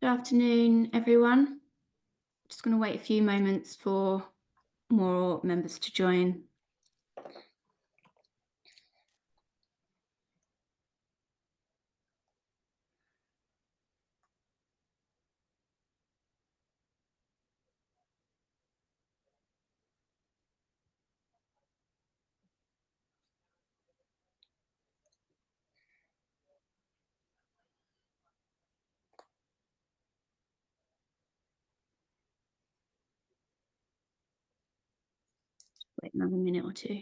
Good afternoon, everyone. Just going to wait a few moments for more members to join. Wait another minute or two.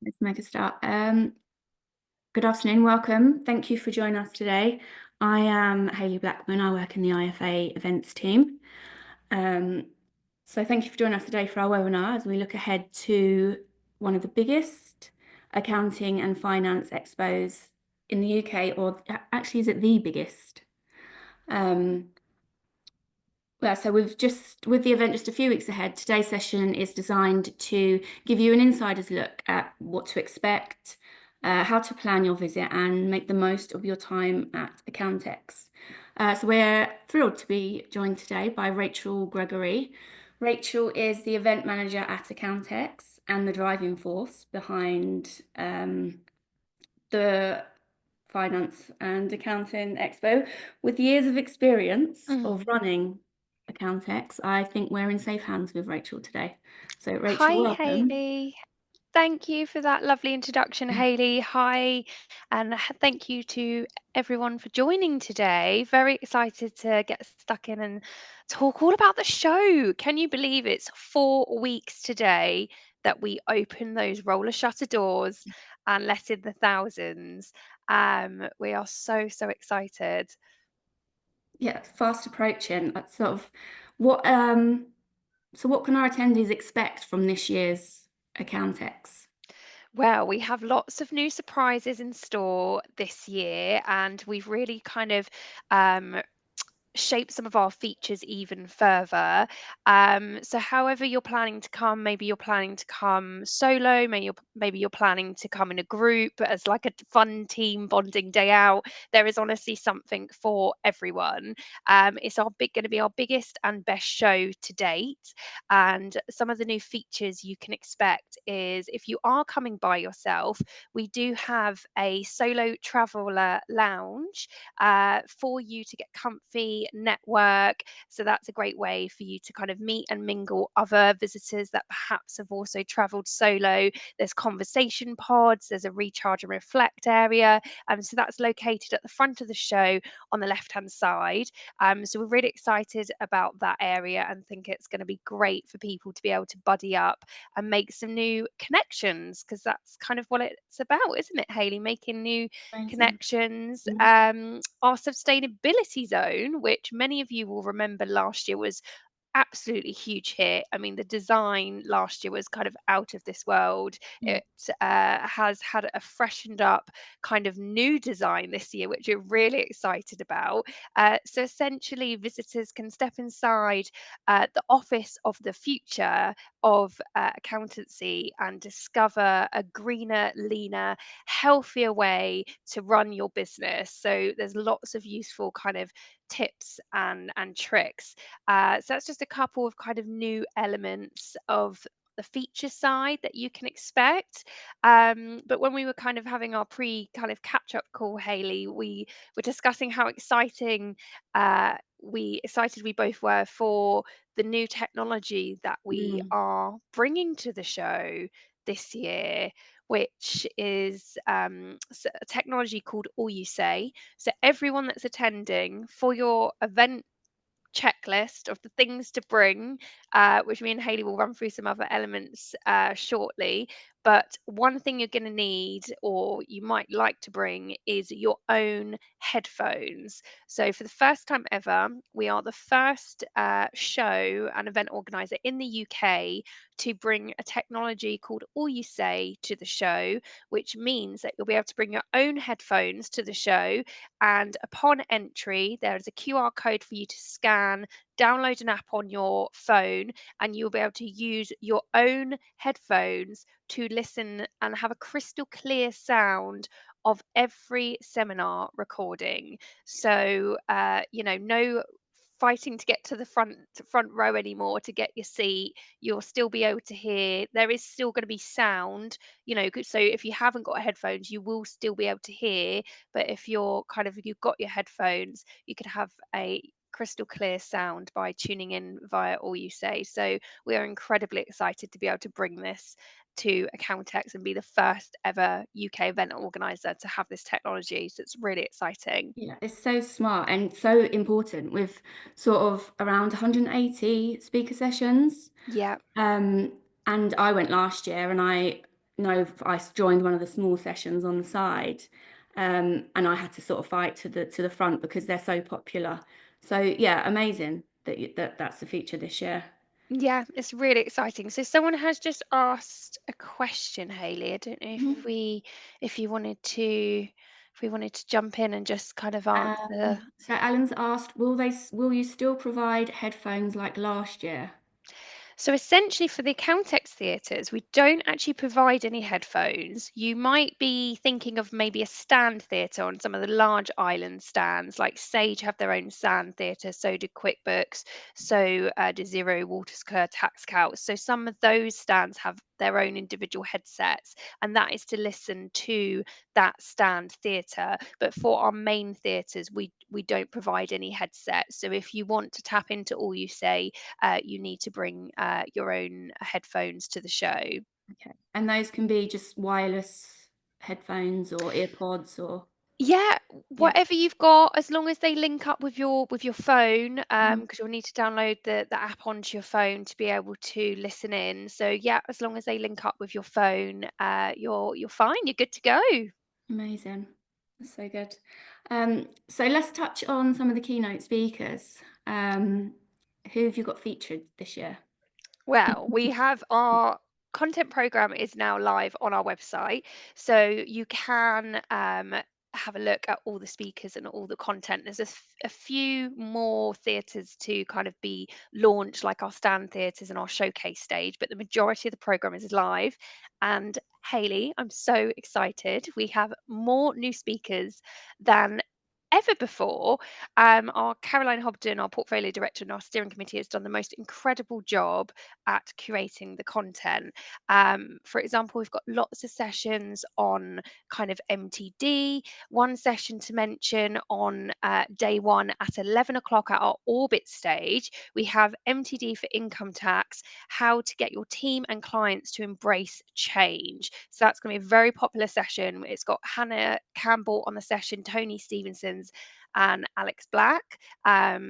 Let's make a start. Good afternoon, welcome. Thank you for joining us today. I am Hayley Blackman. I work in the IFA events team. So thank you for joining us today for our webinar as we look ahead to one of the biggest accounting and finance expos in the UK, or actually is it the biggest? So with the event just a few weeks ahead, today's session is designed to give you an insider's look at what to expect, how to plan your visit and make the most of your time at Accountex. So we're thrilled to be joined today by Rachel Gregory. Rachel is the event manager at Accountex and the driving force behind the Finance and Accounting Expo. With years of experience Mm. of running Accountex, I think we're in safe hands with Rachel today. So Rachel, Hi, welcome. Hayley. Thank you for that lovely introduction, Hayley. Hi, and thank you to everyone for joining today. Very excited to get stuck in and talk all about the show. Can you believe it's 4 weeks today that we open those roller shutter doors and let in the thousands? We are so excited. Yeah, fast approaching. That's sort of what so what can our attendees expect from this year's Accountex? Well, we have lots of new surprises in store this year, and we've really kind of um, shape some of our features even further. So however you're planning to come, maybe you're planning to come solo, maybe you're planning to come in a group as like a fun team bonding day out. There is honestly something for everyone. It's our big going to be our biggest and best show to date. And some of the new features you can expect is if you are coming by yourself, we do have a solo traveler lounge for you to get comfy, network. So that's a great way for you to kind of meet and mingle other visitors that perhaps have also traveled solo. There's conversation pods, there's a recharge and reflect area. So that's located at the front of the show on the left hand side. So we're really excited about that area and think it's going to be great for people to be able to buddy up and make some new connections because that's kind of what it's about, isn't it, Hayley? Making new Amazing. connections. Mhm. Our sustainability zone, which many of you will remember last year was absolutely huge hit. I mean, the design last year was kind of out of this world. Mm. It has had a freshened up kind of new design this year, which we're really excited about. So essentially, visitors can step inside the office of the future of accountancy and discover a greener, leaner, healthier way to run your business. So there's lots of useful kind of tips and tricks. So that's just a couple of kind of new elements of the feature side that you can expect. But when we were kind of having our pre kind of catch up call, Hayley, we were discussing how excited we both were for the new technology that we Mm. are bringing to the show. this year, which is a technology called All You Say. So everyone that's attending for your event checklist of the things to bring, which me and Hayley will run through some other elements shortly. But one thing you're going to need, or you might like to bring, is your own headphones. So, for the first time ever, we are the first show and event organizer in the UK to bring a technology called All You Say to the show, which means that you'll be able to bring your own headphones to the show, and upon entry, there is a QR code for you to scan, download an app on your phone, and you'll be able to use your own headphones to listen and have a crystal clear sound of every seminar recording. So, no fighting to get to the front row anymore to get your seat. You'll still be able to hear. There is still going to be sound, so if you haven't got headphones, you will still be able to hear. But if you've got your headphones, you could have a crystal clear sound by tuning in via All You Say. So we are incredibly excited to be able to bring this to Accountex and be the first ever UK event organizer to have this technology. So it's really exciting. Yeah, it's so smart and so important with sort of around 180 speaker sessions. Yeah. Um, and I went last year and I know I joined one of the small sessions on the side. And I had to sort of fight to the front because they're so popular. So yeah, amazing that's a feature this year. Yeah, it's really exciting. So someone has just asked a question, Hayley. I don't know Mhm. if we wanted to jump in and just kind of answer. So Alan's asked, will you still provide headphones like last year? So essentially, for the Accountex theatres, we don't actually provide any headphones. You might be thinking of maybe a stand theatre on some of the large island stands, like Sage have their own stand theatre, so do QuickBooks, so do Zero, Waterscur, TaxCalc. So some of those stands have their own individual headsets, and that is to listen to that stand theatre. But for our main theatres, we don't provide any headsets. So if you want to tap into All You Say, you need to bring your own headphones to the show. Okay. And those can be just wireless headphones or earpods or Yeah, yeah. whatever you've got, as long as they link up with your phone, Mhm. because you'll need to download the app onto your phone to be able to listen in. So yeah, as long as they link up with your phone, you're fine. You're good to go. Amazing. That's so good. So let's touch on some of the keynote speakers. Who have you got featured this year? Well, we have our content program is now live on our website, so you can have a look at all the speakers and all the content. There's a few more theatres to kind of be launched, like our stand theatres and our showcase stage, but the majority of the program is live. And Hayley, I'm so excited. We have more new speakers than ever before. Our Caroline Hobden, our portfolio director and our steering committee, has done the most incredible job at curating the content. For example, we've got lots of sessions on kind of MTD. One session to mention on day one at 11 o'clock at our orbit stage, we have MTD for income tax, how to get your team and clients to embrace change. So that's going to be a very popular session. It's got Hannah Campbell on the session, Tony Stevenson's, and Alex Black.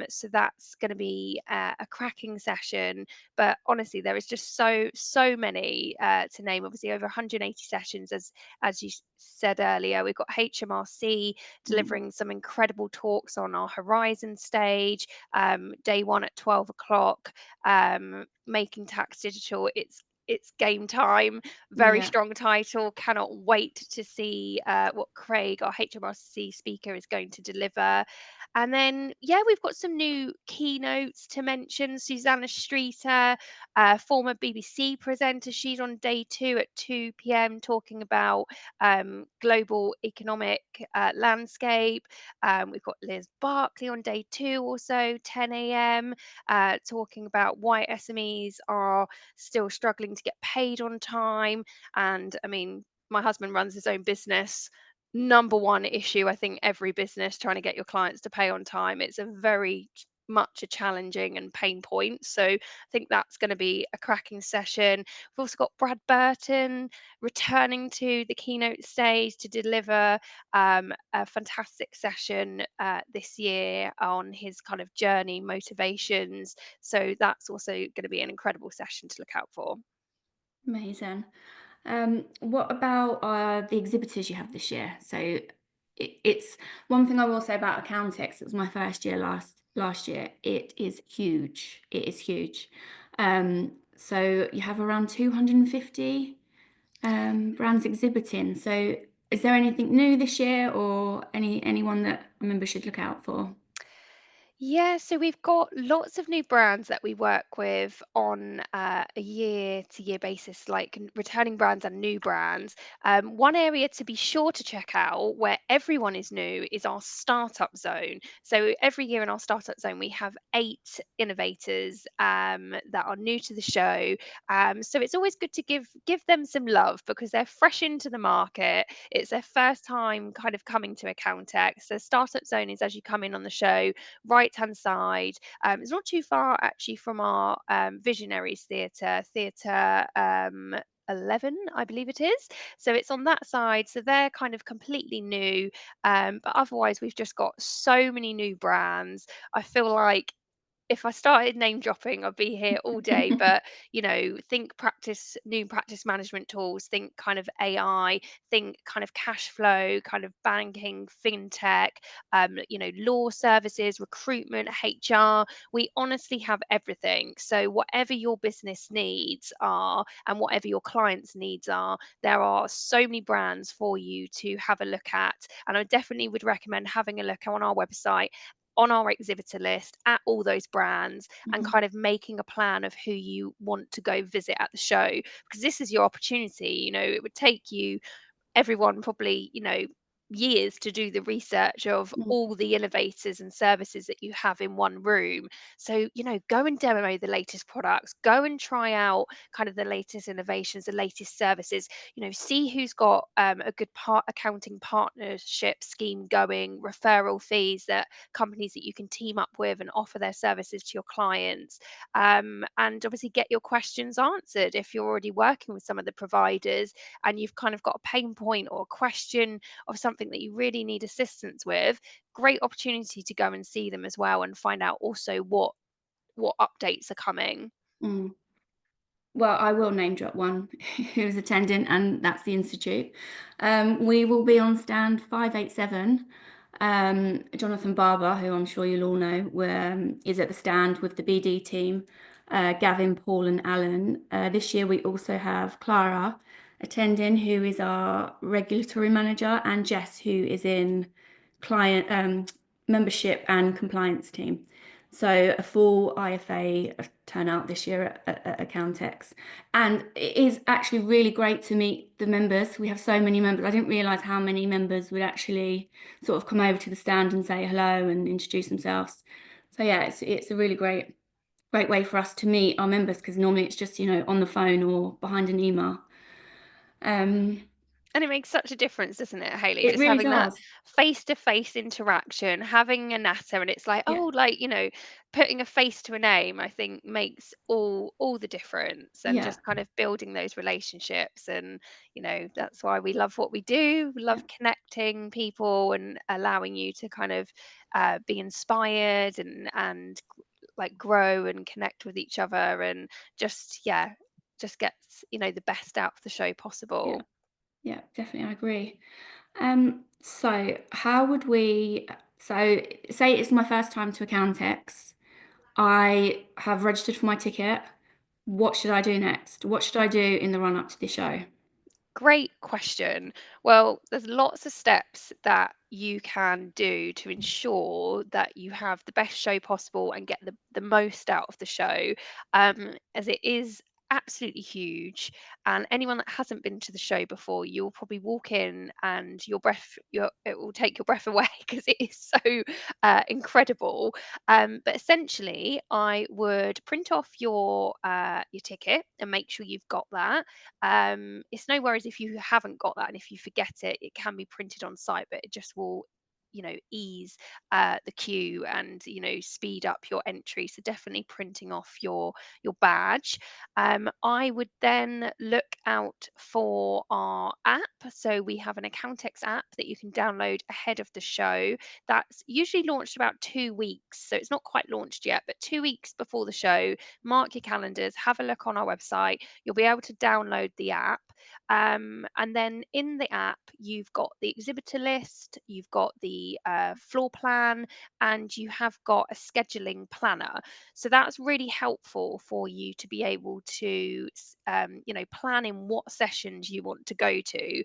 So that's going to be a cracking session. But honestly, there is just so many to name. Obviously, over 180 sessions, as you said earlier. We've got HMRC Mm. delivering some incredible talks on our Horizon stage. Day one at 12 o'clock. Making tax digital. It's game time. Very Yeah. strong title. Cannot wait to see what Craig, our HMRC speaker, is going to deliver. And then, yeah, we've got some new keynotes to mention. Susanna Streeter, former BBC presenter, she's on day two at 2 p.m. talking about global economic landscape. We've got Liz Barkley on day two, also 10 a.m., talking about why SMEs are still struggling to get paid on time. And I mean, my husband runs his own business. Number one issue, I think, every business trying to get your clients to pay on time. It's a very much a challenging and pain point. So I think that's going to be a cracking session. We've also got Brad Burton returning to the keynote stage to deliver a fantastic session this year on his kind of journey motivations. So that's also going to be an incredible session to look out for. Amazing. What about the exhibitors you have this year? So it's one thing I will say about Accountex. It was my first year last year. It is huge. It is huge. So you have around 250 brands exhibiting. So is there anything new this year, or anyone that a member should look out for? Yeah, so we've got lots of new brands that we work with on a year-to-year basis, like returning brands and new brands. One area to be sure to check out where everyone is new is our startup zone. So every year in our startup zone, we have 8 innovators that are new to the show. So it's always good to give them some love because they're fresh into the market. It's their first time kind of coming to Accountex. The startup zone is as you come in on the show right-hand side. It's not too far actually from our Visionaries Theatre, Theatre 11, I believe it is. So it's on that side. So they're kind of completely new. But otherwise, we've just got so many new brands. I feel like if I started name dropping, I'd be here all day. But think new practice management tools, think kind of AI, think kind of cash flow, kind of banking, fintech, law services, recruitment, HR. We honestly have everything. So whatever your business needs are, and whatever your clients' needs are, there are so many brands for you to have a look at. And I definitely would recommend having a look on our website on our exhibitor list at all those brands and Mhm. kind of making a plan of who you want to go visit at the show because this is your opportunity. It would take you everyone probably, years to do the research of Mm, all the innovators and services that you have in one room. So, go and demo the latest products, go and try out kind of the latest innovations, the latest services, see who's got a good accounting partnership scheme going, referral fees that companies that you can team up with and offer their services to your clients. And obviously get your questions answered if you're already working with some of the providers and you've kind of got a pain point or a question of something that you really need assistance with, great opportunity to go and see them as well and find out also what updates are coming. mm. Well, I will name drop one who's attending, and that's the Institute. We will be on stand 587. Jonathan Barber, who I'm sure you'll all know, is at the stand with the BD team, Gavin, Paul, and Alan. This year, we also have Clara attending, who is our regulatory manager, and Jess, who is in client membership and compliance team. So a full IFA turnout this year at Accountex. And it is actually really great to meet the members. We have so many members. I didn't realise how many members would actually sort of come over to the stand and say hello and introduce themselves. So yeah, it's a really great way for us to meet our members because normally it's just, on the phone or behind an email. Um, And it makes such a difference, doesn't it, Hayley? it Just really having that does. face-to-face interaction, having a natter, and it's like, Yeah, oh, like, putting a face to a name, I think makes all the difference, and yeah, just kind of building those relationships. And, that's why we love what we do. We yeah, love connecting people and allowing you to kind of be inspired and like grow and connect with each other and just, yeah, just get, the best out of the show yeah, possible. yeah, definitely, I agree. So how would we, so say it's my first time to Accountex. I have registered for my ticket. What should I do next? What should I do in the run up to the show? Great question. Well, there's lots of steps that you can do to ensure that you have the best show possible and get the most out of the show, as it is absolutely huge. And anyone that hasn't been to the show before, you'll probably walk in and it will take your breath away because it is so incredible. But essentially, I would print off your ticket and make sure you've got that. It's no worries if you haven't got that, and if you forget it, it can be printed on site, but it just will, ease the queue and speed up your entry. So definitely printing off your badge. I would then look out for our app. So we have an Accountex app that you can download ahead of the show. That's usually launched about 2 weeks. So it's not quite launched yet, but 2 weeks before the show, mark your calendars, have a look on our website. You'll be able to download the app. And then in the app, you've got the exhibitor list, you've got the floor plan, and you have got a scheduling planner. So that's really helpful for you to be able to, plan in what sessions you want to go to,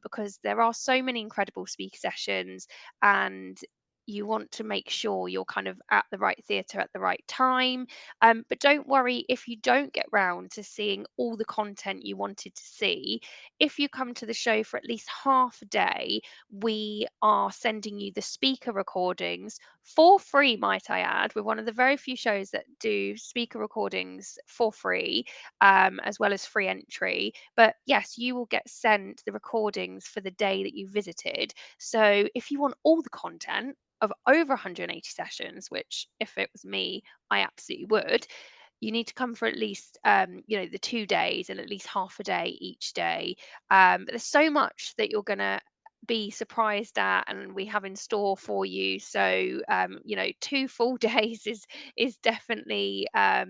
because there are so many incredible speaker sessions, and you want to make sure you're kind of at the right theatre at the right time. But don't worry if you don't get round to seeing all the content you wanted to see. If you come to the show for at least half a day, we are sending you the speaker recordings for free, might I add. We're one of the very few shows that do speaker recordings for free, as well as free entry. But yes, you will get sent the recordings for the day that you visited. So if you want all the content of over 180 sessions, which if it was me, I absolutely would, you need to come for at least the 2 days and at least half a day each day. But there's so much that you're gonna be surprised at, and we have in store for you. So 2 full days is definitely a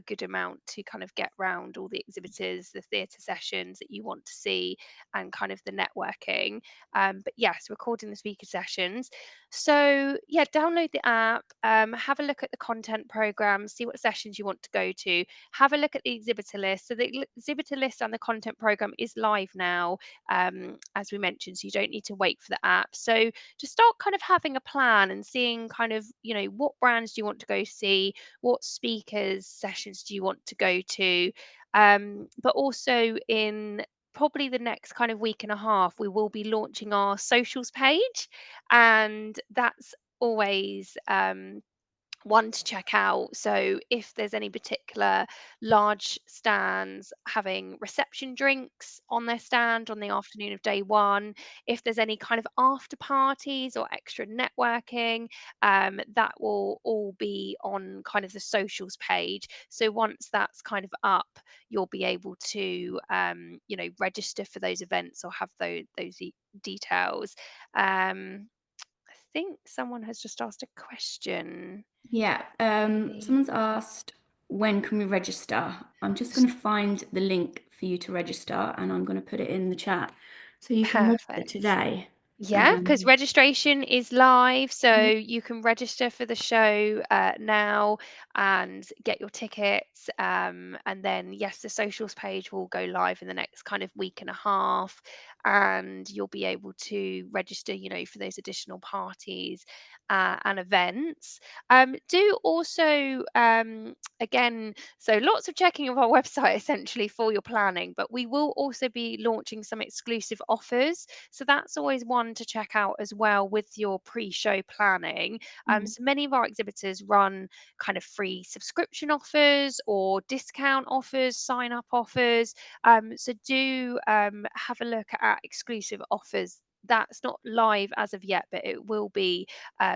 good amount to kind of get round all the exhibitors, the theatre sessions that you want to see, and kind of the networking. But yes, recording the speaker sessions. So yeah, download the app, have a look at the content program, see what sessions you want to go to, have a look at the exhibitor list. So the exhibitor list and the content program is live now, as we mentioned, so you don't need to wait for the app. So to start kind of having a plan and seeing kind of, what brands do you want to go see, what speakers sessions do you want to go to, but also in probably the next kind of week and a half, we will be launching our socials page, and that's always one to check out. So if there's any particular large stands having reception drinks on their stand on the afternoon of day one, if there's any kind of after parties or extra networking, that will all be on kind of the socials page. So once that's kind of up, you'll be able to register for those events or have those details. I think someone has just asked a question. Yeah, Maybe. someone's asked, when can we register? I'm just going to find the link for you to register and I'm going to put it in the chat. So you can register Perfect. today. Yeah, because Um, registration is live, so yeah. you can register for the show now and get your tickets. And then, yes, the socials page will go live in the next kind of week and a half, and you'll be able to register, for those additional parties and events. Do also, again, so lots of checking of our website essentially for your planning, but we will also be launching some exclusive offers, so that's always one to check out as well with your pre-show planning. Mm. So many of our exhibitors run kind of free subscription offers or discount offers, sign-up offers. So do have a look at exclusive offers. That's not live as of yet, but it will be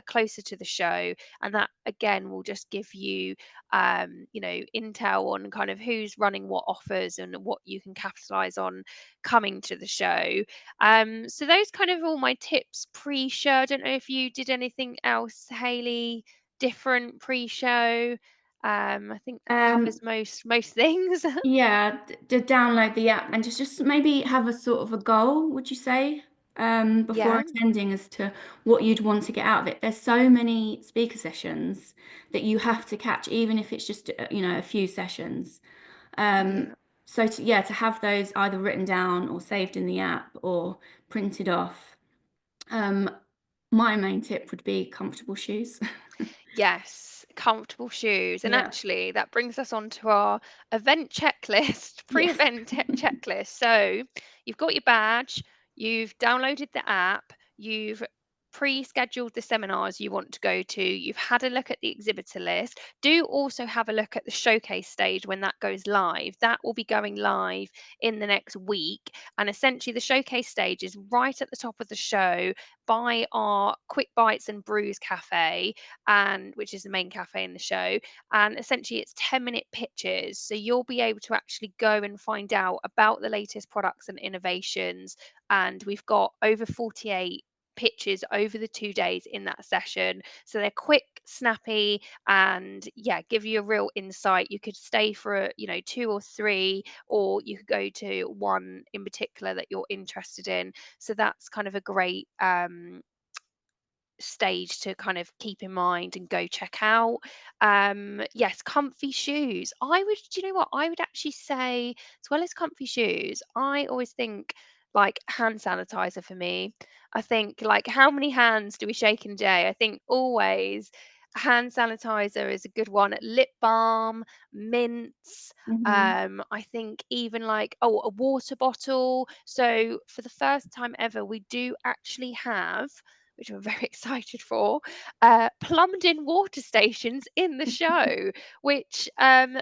closer to the show, and that again will just give you, intel on kind of who's running what offers and what you can capitalize on coming to the show. So those kind of all my tips pre-show. I don't know if you did anything else, Hayley, different pre-show. I think that Um, covers most things. yeah, to download the app and just maybe have a sort of a goal, would you say, before Yeah, attending as to what you'd want to get out of it. There's so many speaker sessions that you have to catch, even if it's just, a few sessions. Um, yeah. so to have those either written down or saved in the app or printed off. Um, my main tip would be comfortable shoes. Yes, comfortable shoes. And Yeah. actually, that brings us on to our event checklist, Yes. pre-event checklist. So you've got your badge, you've downloaded the app, you've pre-scheduled the seminars you want to go to, you've had a look at the exhibitor list, do also have a look at the showcase stage when that goes live. That will be going live in the next week. And essentially, the showcase stage is right at the top of the show by our Quick Bites and Brews cafe, and which is the main cafe in the show. And essentially, it's 10-minute pitches. So you'll be able to actually go and find out about the latest products and innovations. And we've got over 48 pitches over the 2 days in that session. So they're quick, snappy, and yeah, give you a real insight. You could stay for, two or three, or you could go to one in particular that you're interested in. So that's kind of a great stage to kind of keep in mind and go check out. Yes, comfy shoes. Do you know what? I would actually say, as well as comfy shoes, I always think like hand sanitizer for me. I think like how many hands do we shake in a day? I think always hand sanitizer is a good one. Lip balm, mints. Hmm. I think even like, oh, a water bottle. So for the first time ever, we do actually have, which I'm very excited for, plumbed in water stations in the show, which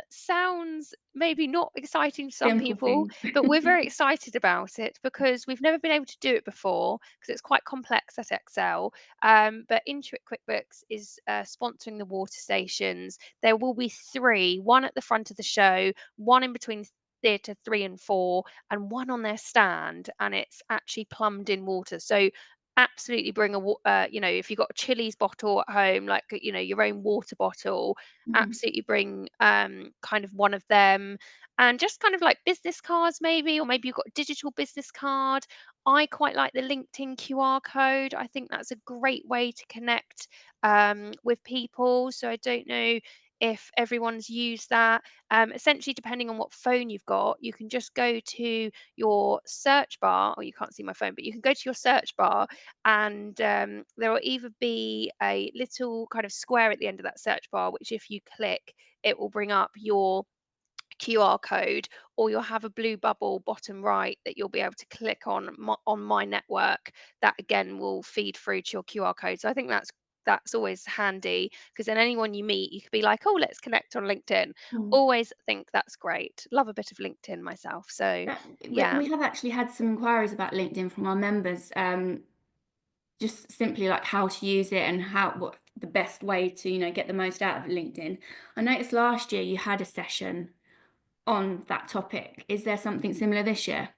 sounds maybe not exciting to some Simple people, things. but we're very excited about it because we've never been able to do it before because it's quite complex at Excel. But Intuit QuickBooks is sponsoring the water stations. There will be three, one at the front of the show, one in between theatre 3 and 4, and one on their stand, and it's actually plumbed in water. So absolutely bring if you've got a Chili's bottle at home, like, your own water bottle, Mhm. absolutely bring kind of one of them. And just kind of like business cards maybe, or maybe you've got a digital business card. I quite like the LinkedIn QR code. I think that's a great way to connect with people. So I don't know if everyone's used that. Essentially, depending on what phone you've got, you can just go to your search bar, or you can't see my phone, but you can go to your search bar, and there will either be a little kind of square at the end of that search bar, which if you click, it will bring up your QR code, or you'll have a blue bubble bottom right that you'll be able to click on my network. That again will feed through to your QR code. So I think that's always handy because then anyone you meet, you could be like, oh, let's connect on LinkedIn. Mm. Always think that's great. Love a bit of LinkedIn myself. So yeah. We have actually had some inquiries about LinkedIn from our members, just simply like how to use it and what the best way to, get the most out of LinkedIn. I noticed last year you had a session on that topic. Is there something similar this year?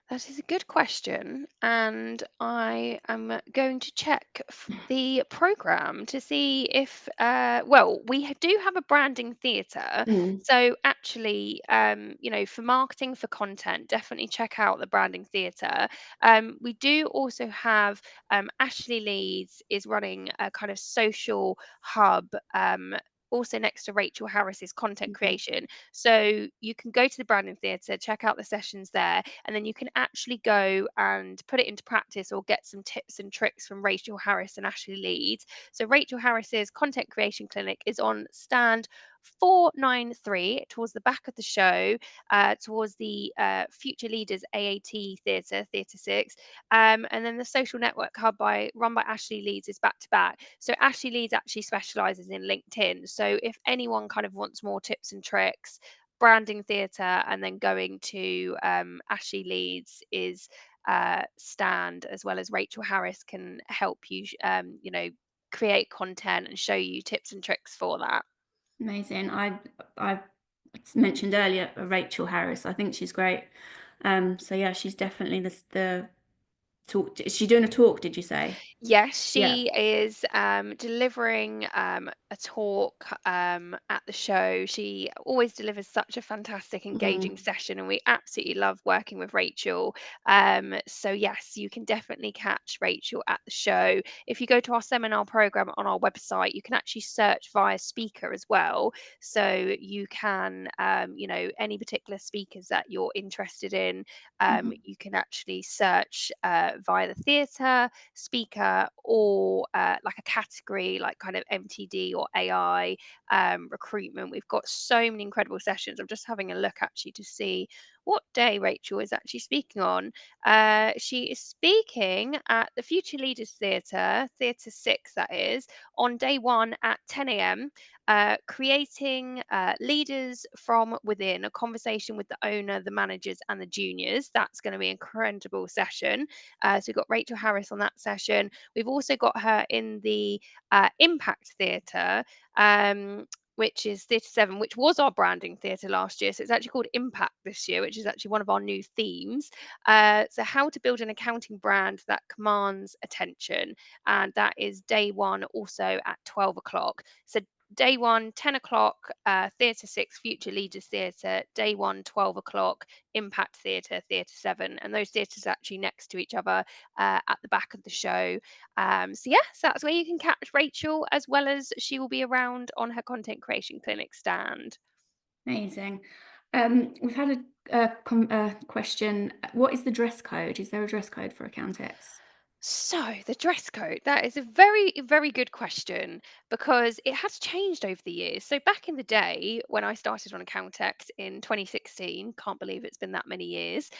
That is a good question, and I am going to check the program to see if, well, do have a branding theatre. Mm. So actually, for marketing, for content, definitely check out the branding theatre. We do also have Ashley Leeds is running a kind of social hub. Also next to Rachel Harris's content Mhm. creation. So you can go to the branding theatre, check out the sessions there, and then you can actually go and put it into practice or get some tips and tricks from Rachel Harris and Ashley Leeds. So Rachel Harris's content creation clinic is on stand 493 towards the back of the show, towards the Future Leaders AAT Theatre 6. And then the social network hub run by Ashley Leeds is back to back. So Ashley Leeds actually specializes in LinkedIn. So if anyone kind of wants more tips and tricks, branding theatre, and then going to Ashley Leeds is stand, as well as Rachel Harris can help you, create content and show you tips and tricks for that. Amazing. I mentioned earlier Rachel Harris. I think she's great. So yeah, she's definitely the talk. Is she doing a talk, did you say? Yes, Yeah. she is delivering a talk at the show. She always delivers such a fantastic, engaging Mhm. session, and we absolutely love working with Rachel. So, yes, you can definitely catch Rachel at the show. If you go to our seminar program on our website, you can actually search via speaker as well. So, you can, any particular speakers that you're interested in, Mhm. you can actually search via the theatre speaker, or like a category like kind of MTD or AI recruitment. We've got so many incredible sessions. I'm just having a look actually to see what day Rachel is actually speaking on. She is speaking at the Future Leaders Theatre, Theatre 6, that is, on day one at 10 a.m. Creating leaders from within, a conversation with the owner, the managers, and the juniors. That's going to be an incredible session. So we've got Rachel Harris on that session. We've also got her in the Impact Theatre. Which is Theatre 7, which was our branding theatre last year. So it's actually called Impact this year, which is actually one of our new themes. So, how to build an accounting brand that commands attention. And that is day one, also at 12 o'clock. So, day one, 10 o'clock, Theatre 6, Future Leaders Theatre. Day one, 12 o'clock, Impact Theatre, Theatre 7. And those theatres are actually next to each other at the back of the show. So yes, that's where you can catch Rachel, as well as she will be around on her content creation clinic stand. Amazing. We've had a question. What is the dress code? Is there a dress code for Accountex? So, the dress code, that is a very, very good question because it has changed over the years. So, back in the day when I started on Accountex in 2016, can't believe it's been that many years,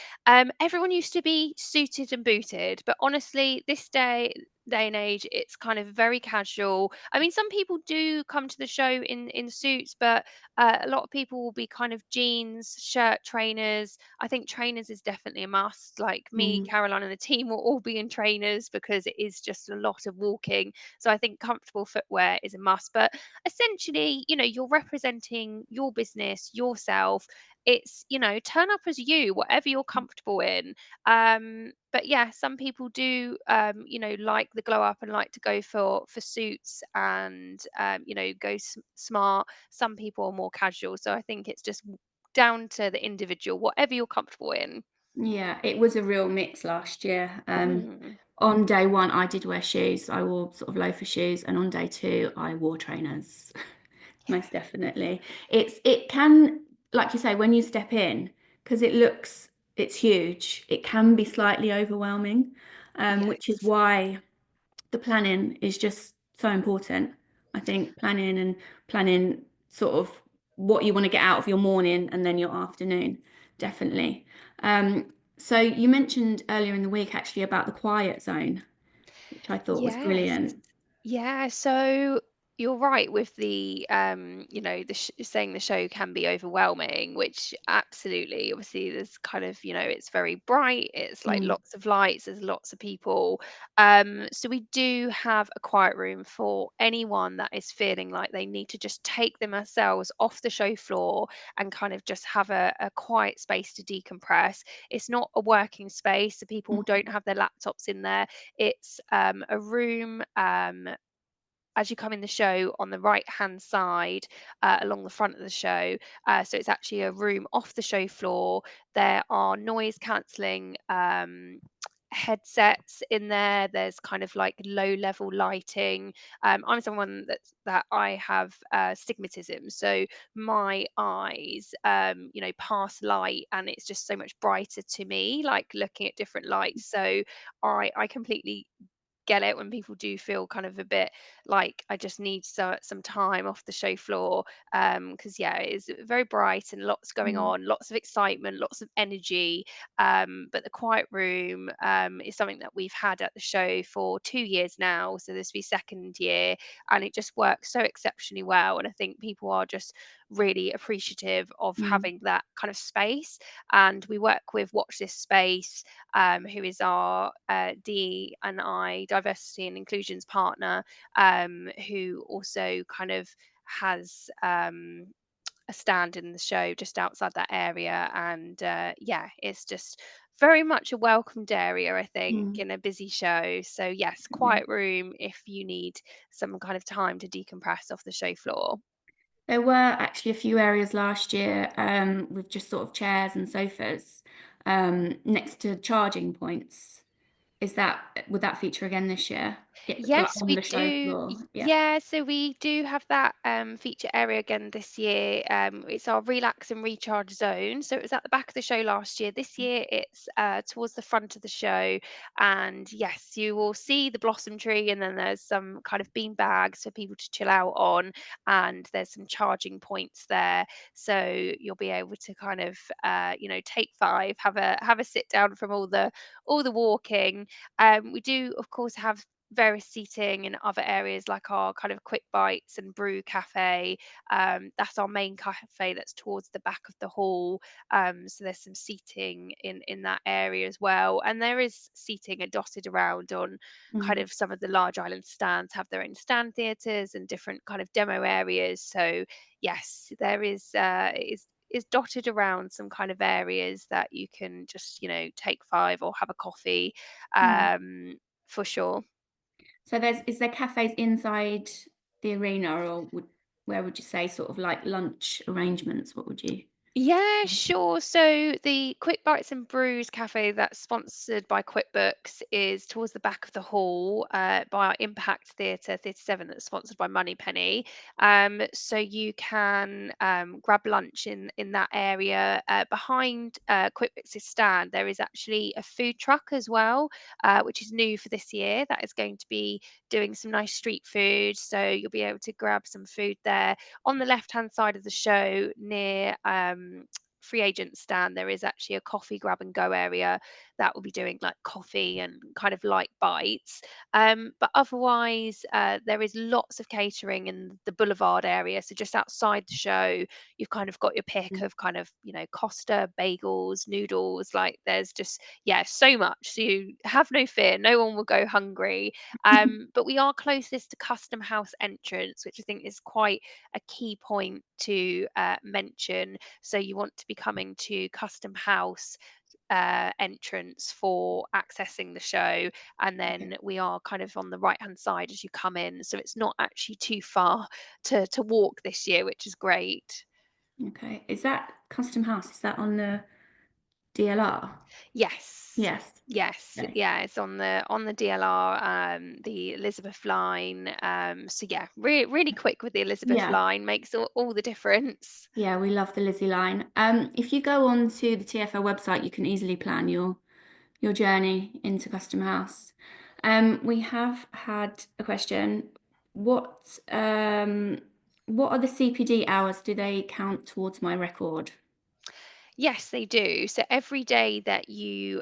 everyone used to be suited and booted. But honestly, this day and age, it's kind of very casual. I mean, some people do come to the show in suits, but a lot of people will be kind of jeans, shirt, trainers. I think trainers is definitely a must. Like me, Mm, Caroline, and the team will all be in trainers because it is just a lot of walking. So I think comfortable footwear is a must. But essentially, you're representing your business, yourself. It's, turn up as you, whatever you're comfortable in. But yeah, some people do, like the glow up and like to go for suits and, go smart. Some people are more casual. So I think it's just down to the individual, whatever you're comfortable in. yeah, it was a real mix last year. Mm. On day one, I did wear shoes. I wore sort of loafer shoes, and on day two, I wore trainers. Most definitely. It can, like you say, when you step in, because it's huge, it can be slightly overwhelming, which is Yes. why the planning is just so important. I think planning sort of what you want to get out of your morning and then your afternoon, definitely. So you mentioned earlier in the week actually about the quiet zone, which I thought was Yes. brilliant. Yeah, so you're right with the saying the show can be overwhelming, which absolutely, obviously, there's kind of, it's very bright, it's like Mm. lots of lights, there's lots of people. So we do have a quiet room for anyone that is feeling like they need to just take themselves off the show floor and kind of just have a quiet space to decompress. It's not a working space, so people don't have their laptops in there. It's a room, as you come in the show on the right hand side, along the front of the show. So it's actually a room off the show floor. There are noise cancelling headsets in there. There's kind of like low level lighting. I'm someone that I have stigmatism, so my eyes, pass light, and it's just so much brighter to me, like looking at different lights. So I completely get it when people do feel kind of a bit like I just need some time off the show floor, because yeah, it's very bright and lots going Mm. on, lots of excitement, lots of energy. But the quiet room is something that we've had at the show for 2 years now, so this will be second year, and it just works so exceptionally well, and I think people are just really appreciative of Mm. having that kind of space. And we work with Watch This Space, who is our D&I diversity and inclusions partner, who also kind of has a stand in the show just outside that area. And yeah, it's just very much a welcomed area, I think, Mm. in a busy show. So, yes, Definitely. quiet room if you need some kind of time to decompress off the show floor. There were actually a few areas last year with just sort of chairs and sofas next to charging points. Would that feature again this year? like Yes, on we the show do. floor. Yeah. Yeah, so we do have that feature area again this year. It's our relax and recharge zone. So it was at the back of the show last year. This year it's towards the front of the show. And yes, you will see the blossom tree, and then there's some kind of bean bags for people to chill out on, and there's some charging points there. So you'll be able to kind of take five, have a sit down from all the walking. We do, of course, have various seating in other areas like our kind of quick bites and brew cafe. That's our main cafe that's towards the back of the hall. So there's some seating in that area as well, and there is seating dotted around on kind Mm. of some of the large island stands have their own stand theatres and different kind of demo areas. So yes, there is dotted around some kind of areas that you can just take five or have a coffee, Mm. for sure. So is there cafes inside the arena, or where would you say sort of like lunch arrangements? What would you? Yeah, sure. So the Quick Bites and Brews cafe that's sponsored by QuickBooks is towards the back of the hall, by our Impact Theatre, Theatre 7, that's sponsored by Moneypenny. So you can grab lunch in that area. Behind QuickBooks' stand, there is actually a food truck as well, which is new for this year. That is going to be doing some nice street food. So you'll be able to grab some food there. On the left-hand side of the show, near free agent stand, there is actually a coffee grab and go area that will be doing like coffee and kind of light bites. But otherwise, there is lots of catering in the boulevard area. So just outside the show, you've kind of got your pick Mm. of kind of, Costa, bagels, noodles. Like there's just, yeah, so much. So you have no fear. No one will go hungry. But we are closest to Custom House entrance, which I think is quite a key point to mention. So you want to be coming to Custom House entrance for accessing the show, and Okay. then we are kind of on the right hand side as you come in. So it's not actually too far to walk this year, which is great. Okay. Is that Custom House? Is that on the DLR? Yes. Yes. Yes, Okay. yeah, it's on the DLR, the Elizabeth line. So yeah, really quick with the Elizabeth Yeah. line makes all the difference. Yeah, we love the Lizzie line. If you go on to the TFL website, you can easily plan your journey into Custom House. We have had a question. What what are the CPD hours? Do they count towards my record? Yes, they do. So every day that you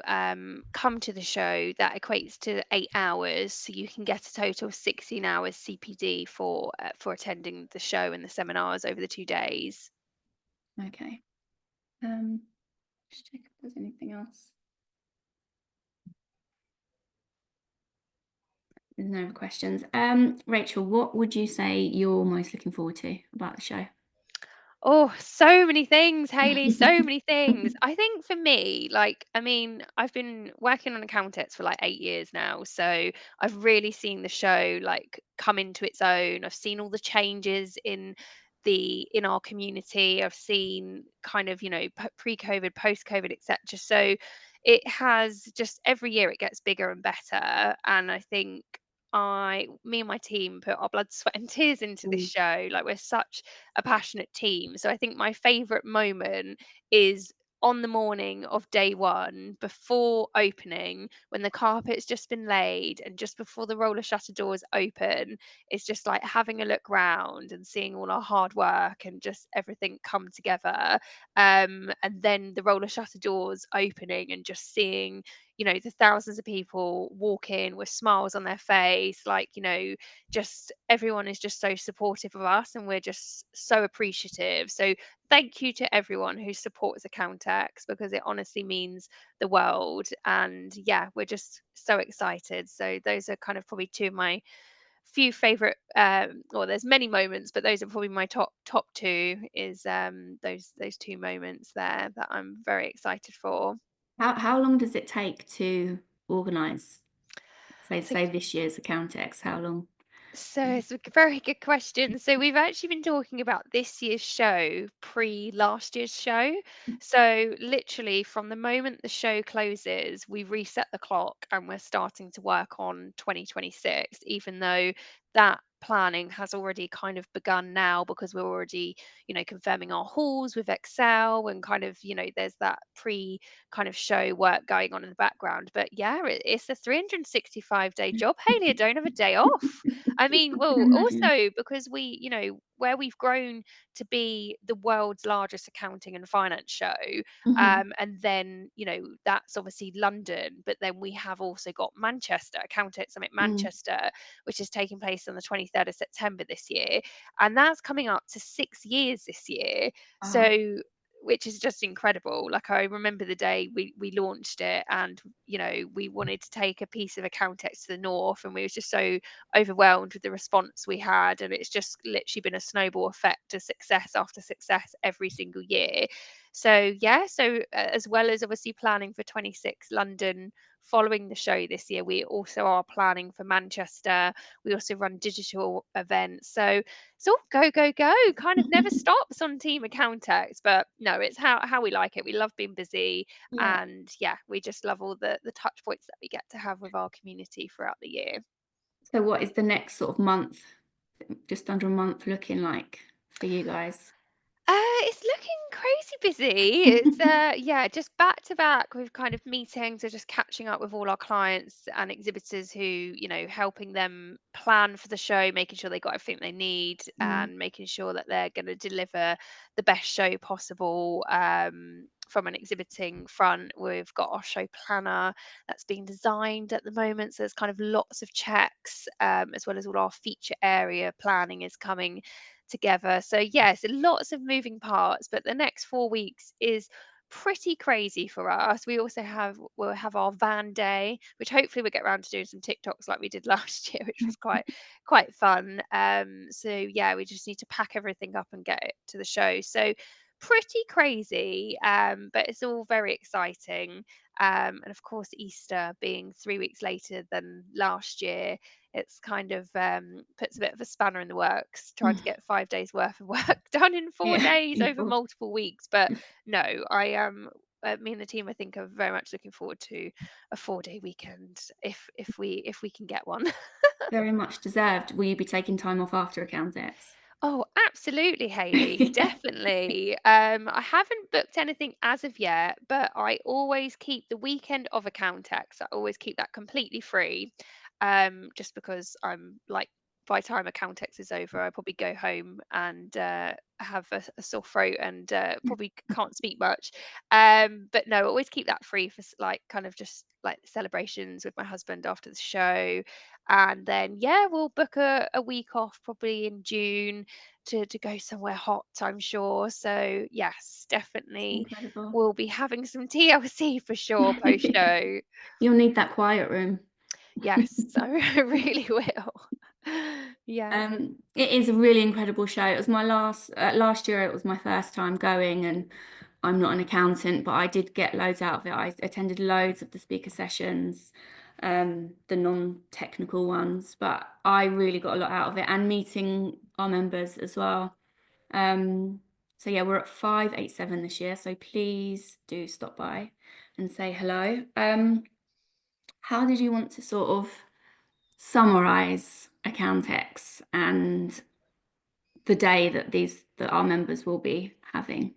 come to the show, that equates to 8 hours. So you can get a total of 16 hours CPD for attending the show and the seminars over the 2 days. Okay. Um, just check if there's anything else. There's no other questions. Rachel, what would you say you're most looking forward to about the show? Oh, so many things, Hayley, so many things. I think for me, like, I mean, I've been working on Accountex for like 8 years now. So I've really seen the show like come into its own. I've seen all the changes in our community. I've seen kind of, pre-COVID, post-COVID, etc. So it has just every year it gets bigger and better. And I think me and my team put our blood, sweat, and tears into this Mm. show. Like we're such a passionate team. So I think my favorite moment is on the morning of day one, before opening, when the carpet's just been laid and just before the roller shutter doors open. It's just like having a look round and seeing all our hard work and just everything come together. And then the roller shutter doors opening and just seeing, the thousands of people walk in with smiles on their face, like, just everyone is just so supportive of us, and we're just so appreciative. So thank you to everyone who supports Accountex, because it honestly means the world. And yeah, we're just so excited. So those are kind of probably two of my few favorite, well, there's many moments, but those are probably my top two, is those two moments there that I'm very excited for. How long does it take to organise, say So say this year's Accountex? How long? So it's a very good question. So we've actually been talking about this year's show pre last year's show. So literally from the moment the show closes, we reset the clock and we're starting to work on 2026, even though that planning has already kind of begun now because we're already, confirming our halls with Excel and kind of, there's that pre kind of show work going on in the background. But yeah, it's a 365-day job, Haley. I don't have a day off. I mean, I can well, imagine. also because where we've grown to be the world's largest accounting and finance show, Hmm. and then, that's obviously London, but then we have also got Manchester, Accountex Summit Mm. Manchester, which is taking place on the 23rd of September this year. And that's coming up to 6 years this year. Wow. So, which is just incredible. Like I remember the day we launched it, and we wanted to take a piece of Accountex to the north, and we was just so overwhelmed with the response we had, and it's just literally been a snowball effect to success after success every single year. So yeah, so as well as obviously planning for 26 London following the show this year, we also are planning for Manchester. We also run digital events, so it's all go go go, kind of never stops on Team Accountex. But no, it's how we like it. We love being busy, Yeah. and yeah, we just love all the touch points that we get to have with our community throughout the year. So what is the next sort of month, just under a month, looking like for you guys? It's looking crazy busy. It's yeah, just back to back with kind of meetings or just catching up with all our clients and exhibitors who, helping them plan for the show, making sure they got everything they need Mm. and making sure that they're going to deliver the best show possible. From an exhibiting front, we've got our show planner that's being designed at the moment. So there's kind of lots of checks, as well as all our feature area planning is coming together. So yes, lots of moving parts, but the next 4 weeks is pretty crazy for us. We'll have our van day, which hopefully we'll get around to doing some TikToks like we did last year, which was quite fun. So yeah, we just need to pack everything up and get it to the show. So pretty crazy, but it's all very exciting. And of course, Easter being 3 weeks later than last year, it's kind of puts a bit of a spanner in the works trying to get 5 days worth of work done in four Yeah. days over Of multiple weeks. But no, I am. Me and the team, I think, are very much looking forward to a 4-day weekend if we can get one. Very much deserved. Will you be taking time off after Accountex? Oh, absolutely, Hayley. Definitely. I haven't booked anything as of yet, but I always keep the weekend of Accountex. I always keep that completely free. Just because I'm like, by the time Accountex is over, I probably go home and have a sore throat and probably can't speak much. But no, I always keep that free for like kind of just like celebrations with my husband after the show. And then yeah, we'll book a week off probably in June to go somewhere hot, I'm sure. So yes, It's definitely incredible. we'll be having some TLC for sure post show. You'll need that quiet room. Yes, I really will. Yeah. It is a really incredible show. It was my last year. It was my first time going, and I'm not an accountant, but I did get loads out of it. I attended loads of the speaker sessions, the non-technical ones, but I really got a lot out of it, and meeting our members as well. Um, so yeah, we're at 587 this year, so please do stop by and say hello. How did you want to sort of summarize Accountex and the day that our members will be having?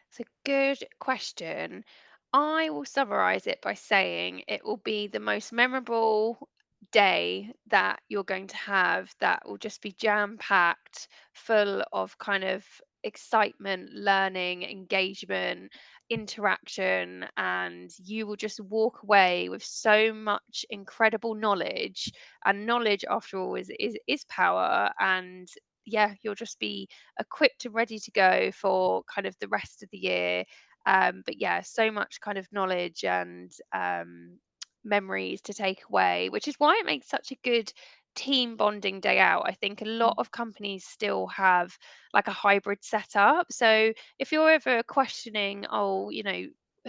It's a good question. I will summarize it by saying it will be the most memorable day that you're going to have, that will just be jam packed, full of kind of excitement, learning, engagement, interaction, and you will just walk away with so much incredible knowledge. And knowledge, after all, is power. And yeah, you'll just be equipped and ready to go for kind of the rest of the year. But yeah, so much kind of knowledge and memories to take away, which is why it makes such a good team bonding day out. I think a lot of companies still have like a hybrid setup. So if you're ever questioning, oh,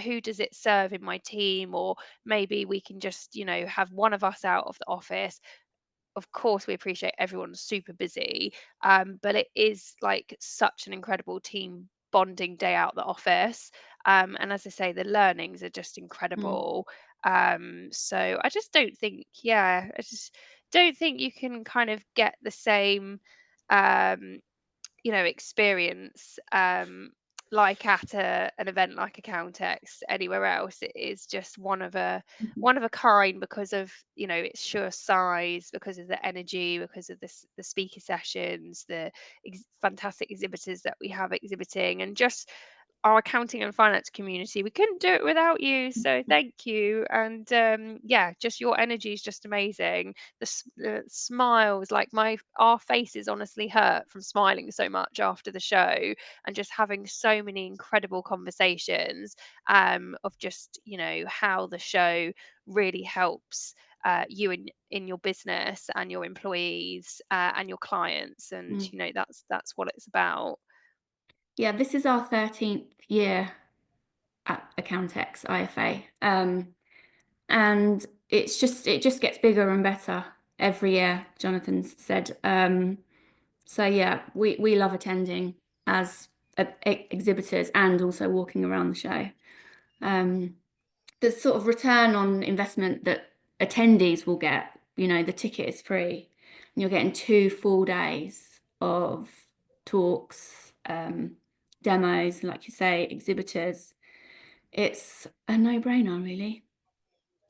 who does it serve in my team, or maybe we can just, have one of us out of the office, of course, we appreciate everyone's super busy, but it is like such an incredible team bonding day out the office. And as I say, the learnings are just Mm, incredible. So I just don't think, yeah, I just don't think you can kind of get the same um, experience, like at an event like Accountex anywhere else. It is just mhm, one of a kind because of, its sheer size, because of the energy, because of the speaker sessions, the fantastic exhibitors that we have exhibiting, and just our accounting and finance community. We couldn't do it without you, so mhm, thank you. And yeah, just your energy is just amazing. The smiles, like my our faces honestly hurt from smiling so much after the show, and just having so many incredible conversations, of just how the show really helps you in your business and your employees, and your clients, and mm. that's what it's about. Yeah, this is our 13th year at Accountex IFA. And it just gets bigger and better every year, Jonathan's said. So yeah, we love attending as exhibitors and also walking around the show. Um, the sort of return on investment that attendees will get, the ticket is free, and you're getting 2 full days of talks, demos, like you say, exhibitors. It's a no-brainer, really.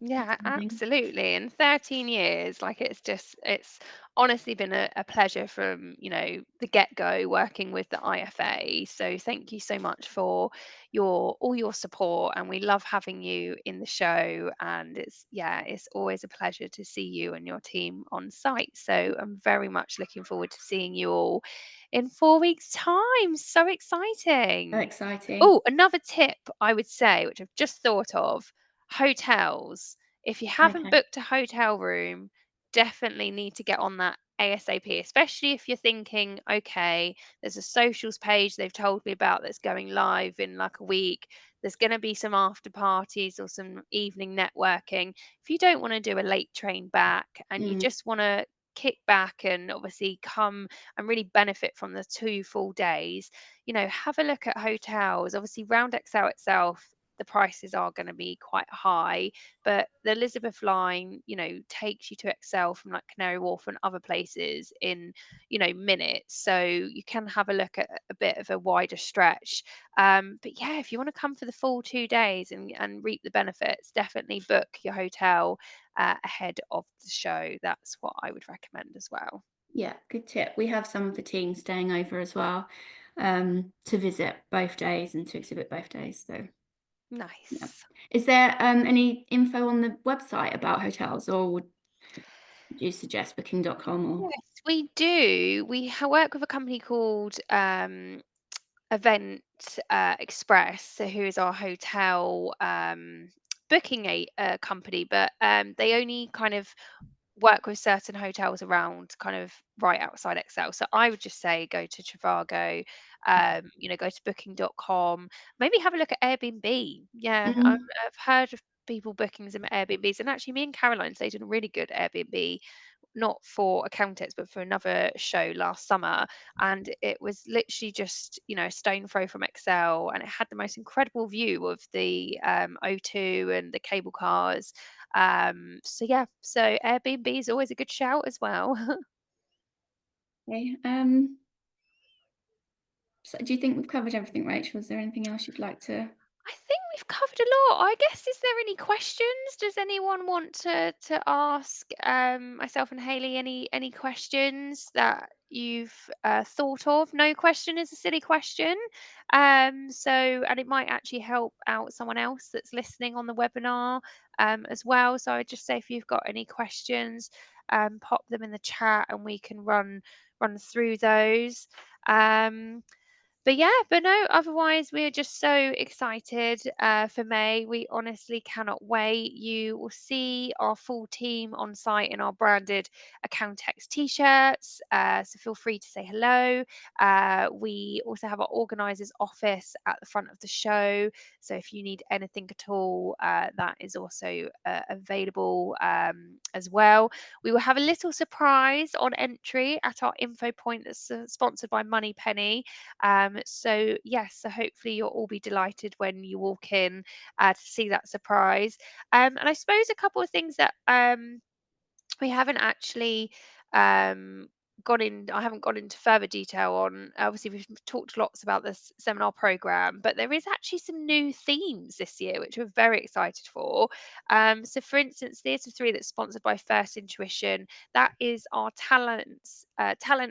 Yeah, Attending. absolutely. And 13 years, like it's honestly been a pleasure from, the get-go working with the IFA. So thank you so much for all your support, and we love having you in the show, and it's always a pleasure to see you and your team on site. So I'm very much looking forward to seeing you all in 4 weeks' time. So So exciting. exciting. Oh, another tip I would say, which I've just thought of, hotels. If you haven't Okay. booked a hotel room, definitely need to get on that ASAP, especially if you're thinking, okay, there's a socials page they've told me about that's going live in like a week. There's going to be some after parties or some evening networking. If you don't want to do a late train back and you Mm, just want to kick back and obviously come and really benefit from the 2 full days, have a look at hotels. Obviously, Round XL itself, the prices are going to be quite high, but the Elizabeth line, takes you to Excel from like Canary Wharf and other places in, minutes. So you can have a look at a bit of a wider stretch. But yeah, if you want to come for the full 2 days and reap the benefits, definitely book your hotel ahead of the show. That's what I would recommend as well. yeah, good tip. We have some of the team staying over as well, to visit both days and to exhibit both days. So yeah. Nice. Is there any info on the website about hotels, or would you suggest booking.com or? Yes, we do. Work with a company called Event Express, so who is our hotel booking company, but they only kind of work with certain hotels around kind of right outside Excel. So I would just say go to Trivago, go to booking.com, maybe have a look at Airbnb. Yeah, Mm, I've heard of people booking some Airbnbs, and actually me and Caroline stayed in a really good Airbnb, not for Accountex, but for another show last summer. And it was literally just, a stone throw from Excel. And it had the most incredible view of the O2 and the cable cars. So yeah, so Airbnb is always a good shout as well. okay. So do you think we've covered everything, Rachel? Is there anything else you'd like to? I think we've covered a lot. I guess, is there any questions? Does anyone want to ask myself and Haley any questions that you've thought of? No question is a silly question. And it might actually help out someone else that's listening on the webinar as well. So I'd just say if you've got any questions, pop them in the chat and we can run through those. Um, But yeah, but no, otherwise we're just so excited for May. We honestly cannot wait. You will see our full team on site in our branded Accountex t-shirts. So feel free to say hello. We also have our organisers office at the front of the show. So if you need anything at all, that is also available as well. We will have a little surprise on entry at our info point that's sponsored by Moneypenny. So yes, so hopefully you'll all be delighted when you walk in to see that surprise. And I suppose a couple of things that we haven't actually um, I haven't gone into further detail on. Obviously, we've talked lots about this seminar program, but there is actually some new themes this year, which we're very excited for. So, for instance, Theatre 3, that's sponsored by First Intuition, that is our talent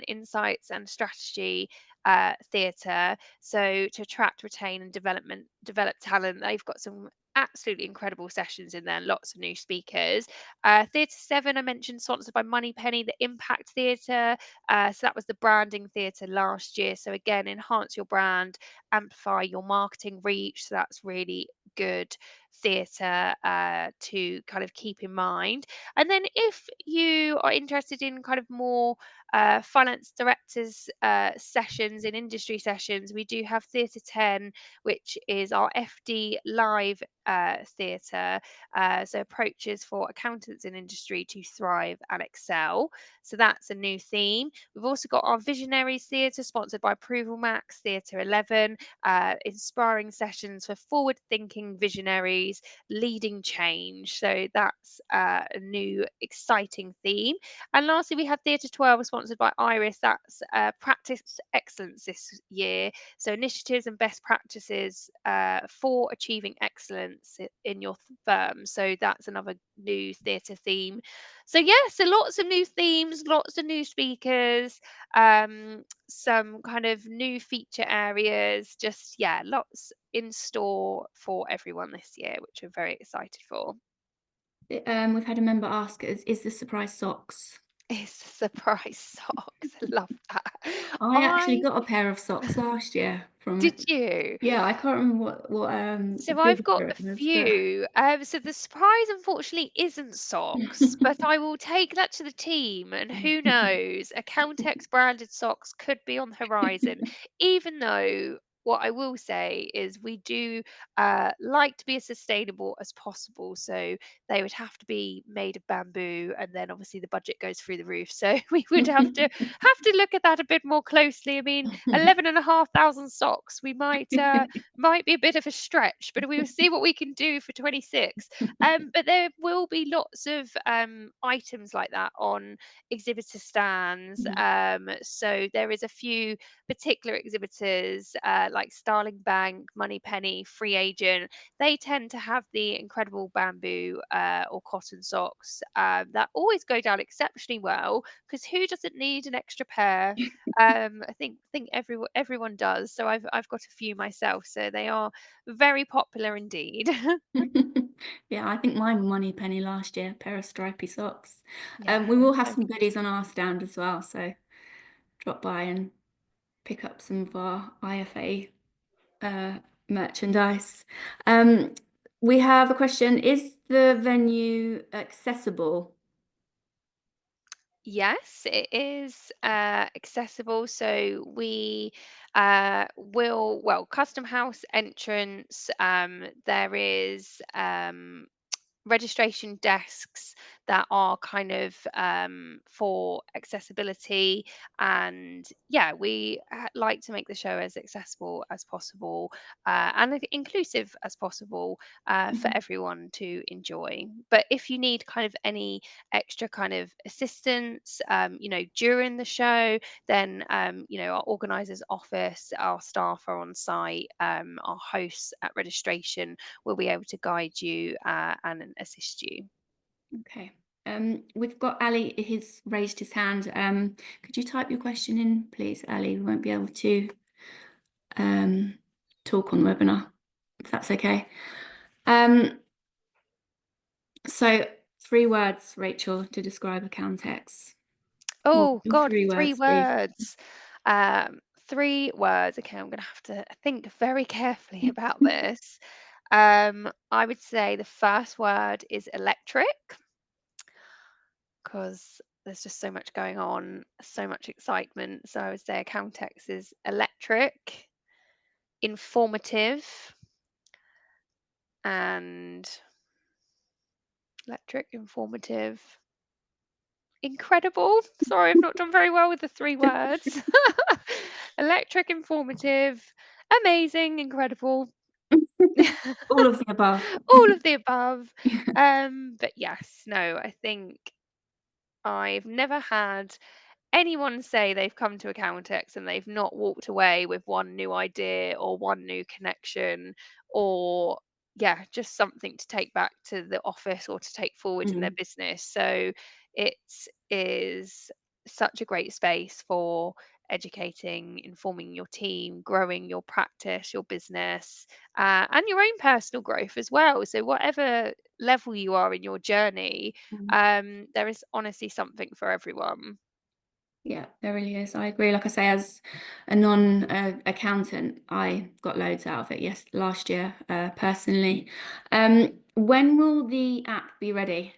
insights and strategy theatre. So, to attract, retain, and develop talent, they've got some absolutely incredible sessions in there, lots of new speakers. Theatre 7, I mentioned, sponsored by Moneypenny, the Impact Theatre. So that was the branding theatre last year. So again, enhance your brand, amplify your marketing reach. So that's really good theatre to kind of keep in mind. And then if you are interested in kind of more finance directors sessions in industry sessions, we do have Theatre 10, which is our FD live theatre. So approaches for accountants in industry to thrive and excel. So that's a new theme. We've also got our Visionaries Theatre, sponsored by Approval Max, Theatre 11, inspiring sessions for forward-thinking visionaries leading change. So that's a new exciting theme. And lastly, we have Theatre 12, sponsored by Iris. That's practice excellence this year. So initiatives and best practices for achieving excellence in your firm. So that's another new theatre theme. So yeah, so lots of new themes, lots of new speakers, some kind of new feature areas. Just yeah, lots in store for everyone this year, which we're very excited for. We've had a member ask, is the surprise socks? It's a surprise socks. I love that. I actually I got a pair of socks last year did from, you? yeah, I can't remember what So I've got exhibitor a it was, but few. So the surprise, unfortunately, isn't socks, but I will take that to the team. And who knows, Accountex branded socks could be on the horizon. Even though what I will say is we do like to be as sustainable as possible. So they would have to be made of bamboo, and then obviously the budget goes through the roof. So we would have to look at that a bit more closely. I mean, 11,500 socks. We might be a bit of a stretch, but we will see what we can do for 26. But there will be lots of items like that on exhibitor stands. So there is a few particular exhibitors like Starling Bank, Moneypenny, Free Agent. They tend to have the incredible bamboo or cotton socks that always go down exceptionally well, because who doesn't need an extra pair? I think everyone does. So I've got a few myself. So they are very popular indeed. Yeah, I think mine were money penny last year, pair of stripy socks. Yeah, We they're will have so some goodies on our stand as well, so drop by and pick up some of our IFA merchandise. Um, we have a question, is the venue accessible? yes, it is accessible. So we well, custom house entrance. There is registration desks that are kind of for accessibility. And yeah, we like to make the show as accessible as possible and inclusive as possible for Mhm. everyone to enjoy. But if you need kind of any extra kind of assistance, during the show, then our organisers office, our staff are on site, our hosts at registration will be able to guide you and assist you. Okay. We've got Ali, he's raised his hand. Could you type your question in, please, Ali? We won't be able to um, talk on the webinar, if that's okay. So 3 words, Rachel, to describe Accountex. What Oh would God, your three three words be? words. Um, 3 words. Okay, I'm gonna have to think very carefully about this. I would say the first word is electric, because there's just so much going on, so much excitement. So I would say Accountex is electric, informative, and electric, informative, incredible. Sorry, I've not done very well with the 3 words. Electric, informative, amazing, incredible. All of the above. All of the above. But yes, no, I think I've never had anyone say they've come to Accountex and they've not walked away with one new idea or one new connection, or yeah, just something to take back to the office or to take forward in their Mm, business. So it is such a great space for educating, informing your team, growing your practice, your business, and your own personal growth as well. So whatever level you are in your journey, mm. there is honestly something for everyone. Yeah, there really is. I agree. Like I say, as a non-accountant, I got loads out of it. Yes, last year, personally. When will the app be ready?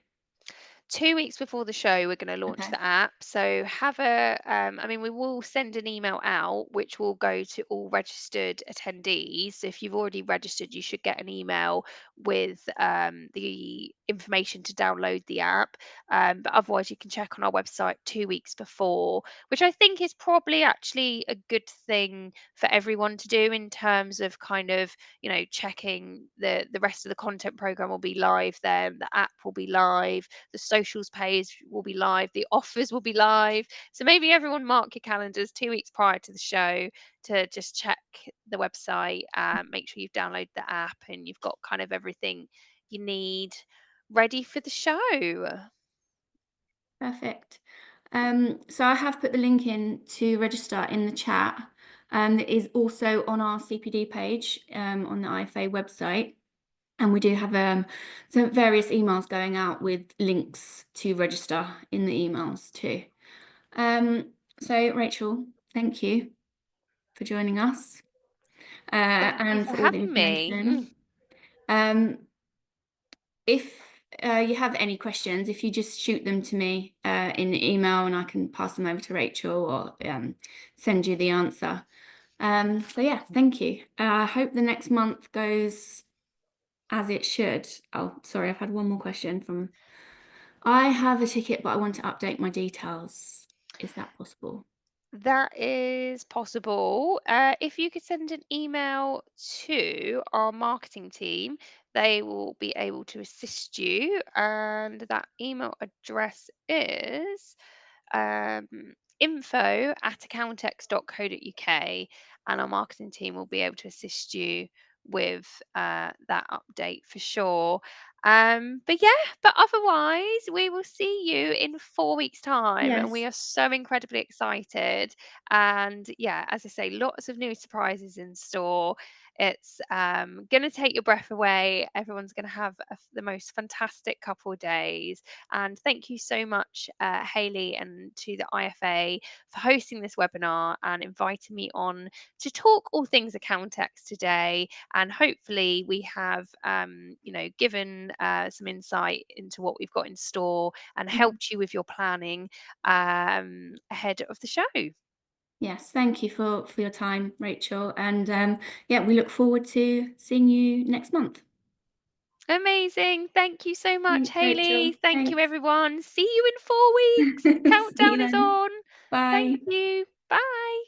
2 weeks before the show, we're going to launch Okay. the app. So have I mean, we will send an email out which will go to all registered attendees. So if you've already registered, you should get an email with the information to download the app. But otherwise, you can check on our website 2 weeks before, which I think is probably actually a good thing for everyone to do in terms of kind of, checking the rest of the content program will be live then, the app will be live, the socials page will be live, the offers will be live. So maybe everyone mark your calendars 2 weeks prior to the show to just check the website, make sure you've downloaded the app and you've got kind of everything you need ready for the show. Perfect. So I have put the link in to register in the chat. It is also on our CPD page on the IFA website. And we do have some various emails going out with links to register in the emails too. So Rachel, thank you for joining us Thank you and for for all the having me. information. Um, if you have any questions, if you just shoot them to me in the email and I can pass them over to Rachel or send you the answer. So yeah, thank you. I hope the next month goes as it should. Oh, sorry, I've had one more question from. I have a ticket, but I want to update my details. Is that possible? That is possible. If you could send an email to our marketing team, they will be able to assist you. And that email address is um, info@accountex.co.uk, and our marketing team will be able to assist you with that update for sure. But yeah, but otherwise, we will see you in 4 weeks' time, and we Yes. are so incredibly excited. And yeah, as I say, lots of new surprises in store. It's going to take your breath away. Everyone's going to have the most fantastic couple of days. And thank you so much, Hayley, and to the IFA for hosting this webinar and inviting me on to talk all things Accountex today. And hopefully, we have, given some insight into what we've got in store and Mhm. helped you with your planning ahead of the show. Yes, thank you for your time, Rachel. And yeah, we look forward to seeing you next month. Amazing. Thank you so much, Thanks, Hayley. Rachel. Thank you, Thanks. everyone. See you in 4 weeks. See you Countdown is then. on. Thank Bye. you. Bye.